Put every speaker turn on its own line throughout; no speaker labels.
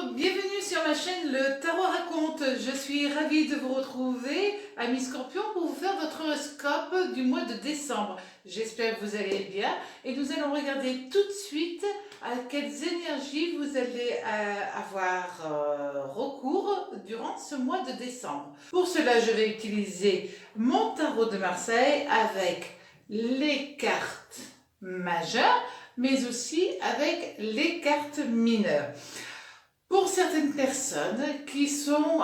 Bienvenue sur ma chaîne Le Tarot Raconte. Je suis ravie de vous retrouver, amis Scorpions, pour vous faire votre horoscope du mois de décembre. J'espère que vous allez bien et nous allons regarder tout de suite à quelles énergies vous allez avoir recours durant ce mois de décembre. Pour cela, je vais utiliser mon tarot de Marseille avec les cartes majeures, mais aussi avec les cartes mineures. Pour certaines personnes qui sont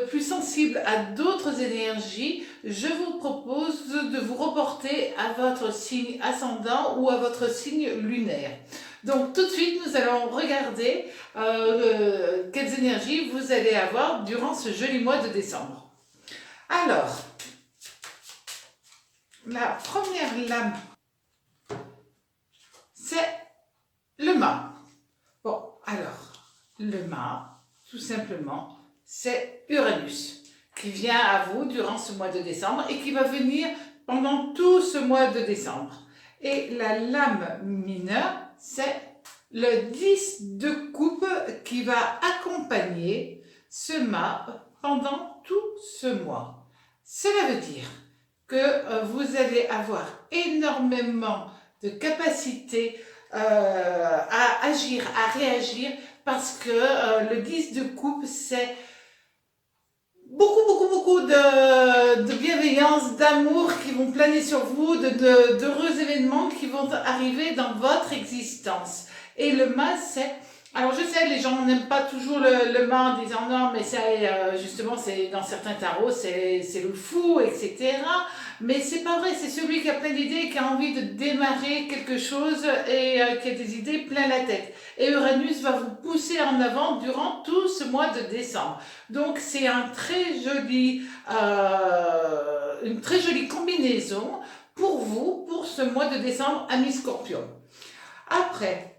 plus sensibles à d'autres énergies, je vous propose de vous reporter à votre signe ascendant ou à votre signe lunaire. Donc tout de suite, nous allons regarder quelles énergies vous allez avoir durant ce joli mois de décembre. Alors, la première lame, c'est le mât. Bon, alors, le mât, tout simplement, c'est Uranus qui vient à vous durant ce mois de décembre et qui va venir pendant tout ce mois de décembre. Et la lame mineure, c'est le 10 de coupe qui va accompagner ce mât pendant tout ce mois. Cela veut dire que vous allez avoir énormément de capacité à agir, à réagir, parce que le 10 de coupe, c'est beaucoup de bienveillance, d'amour qui vont planer sur vous, d'heureux événements qui vont arriver dans votre existence. Et le mât, c'est... Alors je sais, les gens n'aiment pas toujours le mât en disant non, mais c'est justement, c'est dans certains tarots, c'est le fou, etc. Mais c'est pas vrai, c'est celui qui a plein d'idées, qui a envie de démarrer quelque chose et qui a des idées plein la tête. Et Uranus va vous pousser en avant durant tout ce mois de décembre. Donc c'est une très jolie combinaison pour vous, pour ce mois de décembre, amis Scorpions. Après,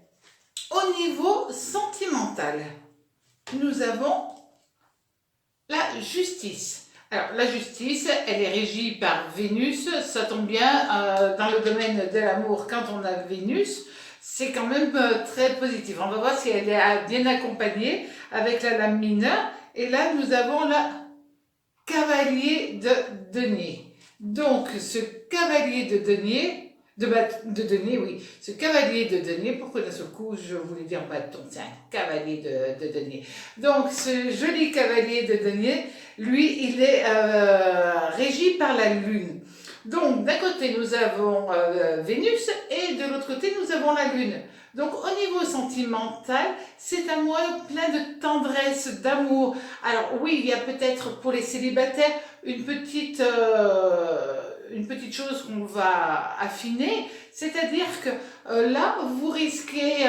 au niveau sentimental, nous avons la justice. Alors, la justice, elle est régie par Vénus. Ça tombe bien, dans le domaine de l'amour, quand on a Vénus, c'est quand même très positif. On va voir si elle est bien accompagnée avec la lame mineure. Et là, nous avons la cavalier de denier. Donc, ce cavalier de denier... De denier, oui. Ce cavalier de denier, pourquoi d'un seul coup je voulais dire bâton, c'est un cavalier de denier. Donc ce joli cavalier de denier, lui, il est régi par la lune. Donc d'un côté nous avons Vénus et de l'autre côté nous avons la lune. Donc au niveau sentimental, c'est un mois plein de tendresse, d'amour. Alors oui, il y a peut-être pour les célibataires une petite chose qu'on va affiner, c'est-à-dire que là, vous risquez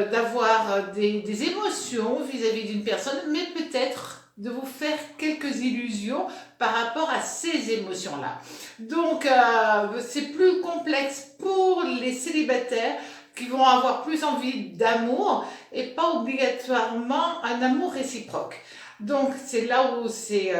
d'avoir des émotions vis-à-vis d'une personne, mais peut-être de vous faire quelques illusions par rapport à ces émotions-là. Donc, c'est plus complexe pour les célibataires qui vont avoir plus envie d'amour et pas obligatoirement un amour réciproque. Donc, c'est là où c'est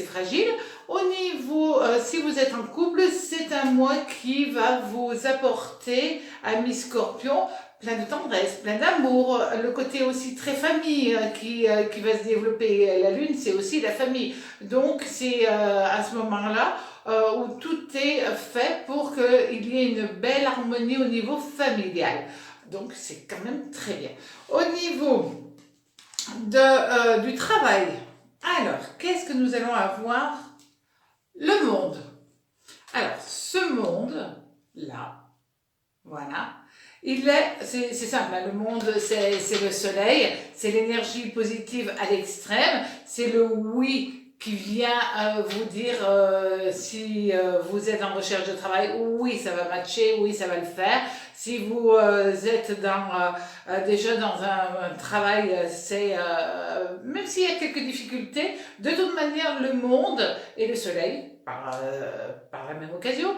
fragile. Au niveau, si vous êtes en couple, c'est un mois qui va vous apporter, amis Scorpions, plein de tendresse, plein d'amour, le côté aussi très famille qui va se développer. La lune, c'est aussi la famille. Donc, c'est à ce moment-là où tout est fait pour qu'il y ait une belle harmonie au niveau familial. Donc, c'est quand même très bien. Au niveau du travail, alors, qu'est-ce que nous allons avoir? Le monde. Alors, ce monde-là, voilà, c'est simple, hein, le monde, c'est le soleil, c'est l'énergie positive à l'extrême, c'est le oui qui vient vous dire si vous êtes en recherche de travail, oui, ça va matcher, oui, ça va le faire. Si vous êtes déjà dans un travail, même s'il y a quelques difficultés, de toute manière, le monde et le soleil, par la même occasion,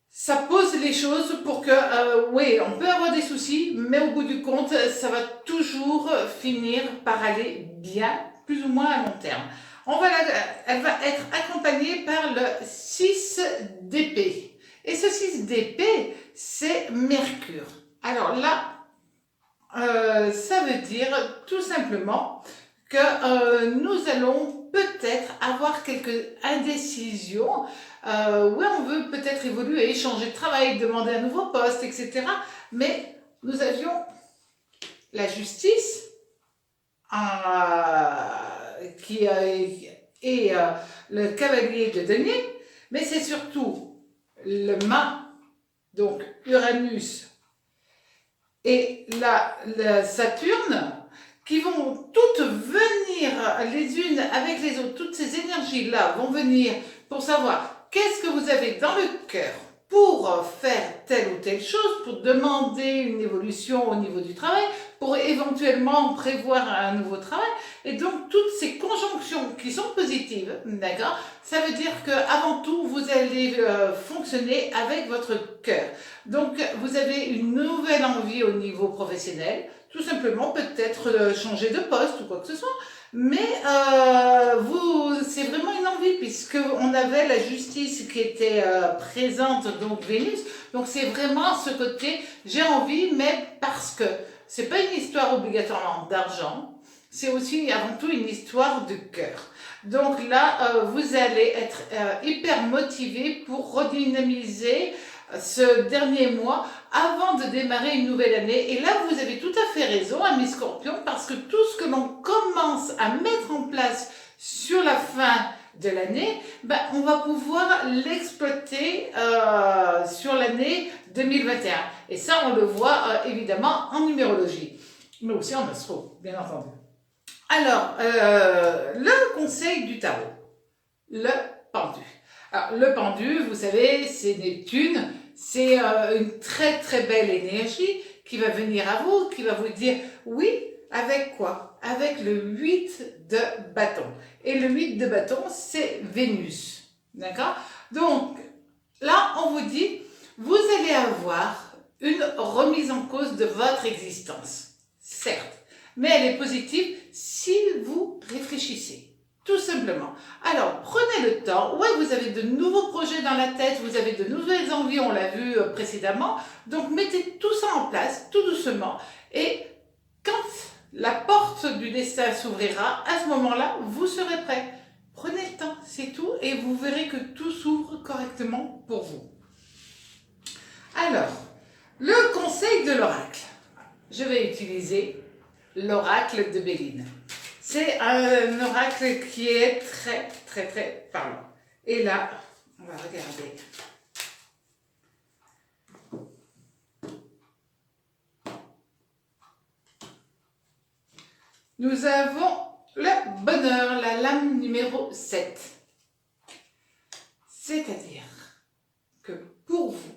ça pose les choses pour que, oui, on peut avoir des soucis, mais au bout du compte, ça va toujours finir par aller bien, plus ou moins à long terme. Elle va être accompagnée par le 6 d'épée. Et ce 6 d'épée, c'est Mercure. Alors là, ça veut dire tout simplement que nous allons peut-être avoir quelques indécisions, où on veut peut-être évoluer, changer de travail, demander un nouveau poste, etc. Mais nous avions la justice qui est le cavalier de denier, mais c'est surtout le mât, donc Uranus et la Saturne, qui vont toutes venir les unes avec les autres. Toutes ces énergies-là vont venir pour savoir qu'est-ce que vous avez dans le cœur pour faire telle ou telle chose, pour demander une évolution au niveau du travail, pour éventuellement prévoir un nouveau travail. Et donc, toutes ces conjonctions qui sont positives, d'accord, ça veut dire qu'avant tout, vous allez fonctionner avec votre cœur. Donc, vous avez une nouvelle envie au niveau professionnel, tout simplement peut-être changer de poste ou quoi que ce soit. Mais c'est vraiment une envie, puisqu'on avait la justice qui était présente, donc Vénus. Donc c'est vraiment ce côté, j'ai envie, mais parce que c'est pas une histoire obligatoirement d'argent, c'est aussi avant tout une histoire de cœur. Donc là, vous allez être hyper motivé pour redynamiser ce dernier mois avant de démarrer une nouvelle année. Et là, vous avez tout à fait raison, amis Scorpions, parce que tout ce que l'on commence à mettre en place sur la fin de l'année, on va pouvoir l'exploiter sur l'année 2021. Et ça, on le voit évidemment en numérologie, mais aussi en astro, bien entendu. Alors, le conseil du tarot, le pendu. Alors, le pendu, vous savez, c'est Neptune, c'est une très très belle énergie qui va venir à vous, qui va vous dire oui, avec quoi? Avec le 8 de bâton. Et le 8 de bâton, c'est Vénus. D'accord? Donc, là, on vous dit, vous allez avoir une remise en cause de votre existence. Certes, mais elle est positive si vous réfléchissez. Tout simplement. Alors, prenez le temps. Ouais, vous avez de nouveaux projets dans la tête, vous avez de nouvelles envies, on l'a vu précédemment. Donc, mettez tout ça en place, tout doucement. Et quand la porte du destin s'ouvrira, à ce moment-là, vous serez prêt. Prenez le temps, c'est tout, et vous verrez que tout s'ouvre correctement pour vous. Alors, le conseil de l'oracle. Je vais utiliser l'oracle de Béline. C'est un oracle qui est très, très, très parlant. Et là, on va regarder. Nous avons le bonheur, la lame numéro 7. C'est-à-dire que pour vous,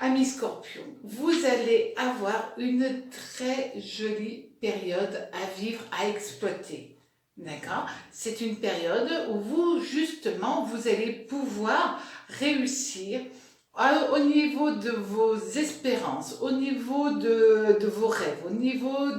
amis Scorpions, vous allez avoir une très jolie période à vivre, à exploiter. D'accord? C'est une période où vous, justement, vous allez pouvoir réussir au niveau de vos espérances, au niveau de vos rêves, au niveau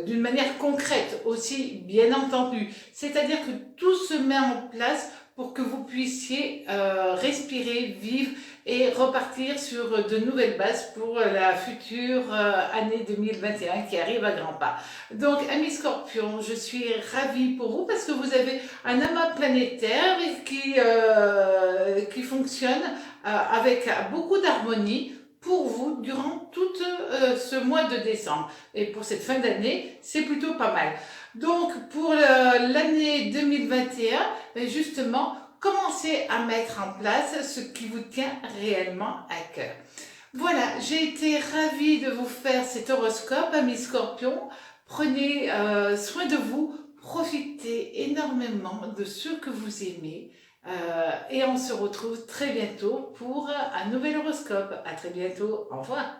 d'une manière concrète aussi, bien entendu. C'est-à-dire que tout se met en place pour que vous puissiez respirer, vivre et repartir sur de nouvelles bases pour la future année 2021 qui arrive à grands pas. Donc, amis Scorpions, je suis ravie pour vous parce que vous avez un amas planétaire qui fonctionne avec beaucoup d'harmonie pour vous durant tout ce mois de décembre. Et pour cette fin d'année, c'est plutôt pas mal. Donc, pour l'année 2021, justement, commencez à mettre en place ce qui vous tient réellement à cœur. Voilà, j'ai été ravie de vous faire cet horoscope, amis Scorpions. Prenez soin de vous, profitez énormément de ce que vous aimez. Et on se retrouve très bientôt pour un nouvel horoscope. À très bientôt, au revoir.